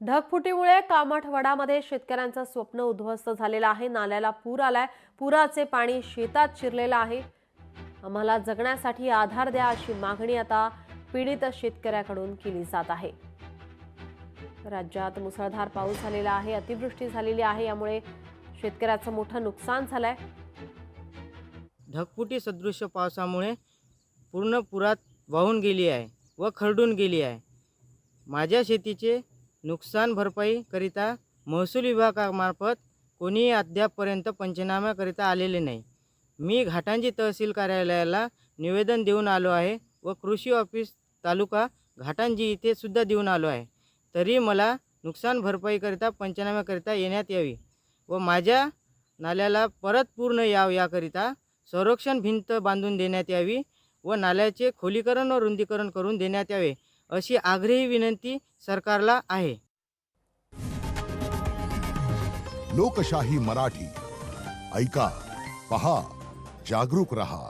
ढगफुटीमुळे कामठवडामध्ये शेतकऱ्यांचं स्वप्न उद्ध्वस्त झालेलं आहे। नाल्याला पूर आलाय। पुराचे पाणी शेतात शिरलेलं आहे। आम्हाला जगण्यासाठी आधार द्या अशी मागणी आता पीडित शेतकऱ्याकडून केली जात आहे। राज्यात मुसळधार पाऊस झालेला आहे, अतिवृष्टी झालेली आहे, यामुळे शेतकऱ्याचं मोठं नुकसान झालंय। ढगफुटी सदृश्य पावसामुळे पूर्ण पुरात वाहून गेली आहे व खरडून गेली आहे। माझ्या शेतीचे नुकसान भरपाईकरिता महसूल विभागामार्फत कोणीही अद्यापपर्यंत पंचनाम्याकरिता आलेले नाही। मी घाटांजी तहसील कार्यालयाला निवेदन देऊन आलो आहे व कृषी ऑफिस तालुका घाटांजी इथे सुद्धा देऊन आलो आहे। तरी मला नुकसान भरपाईकरिता पंचनाम्याकरिता येण्यात यावी व माझ्या नाल्याला परत पूर्ण याकरिता संरक्षण भिंत बांधून देण्यात यावी व नाल्याचे खोलीकरण व रुंदीकरण करून देण्यात यावे अशी आग्रही विनंती सरकारला आहे। लोकशाही मराठी ऐका, पहा, जागरूक रहा।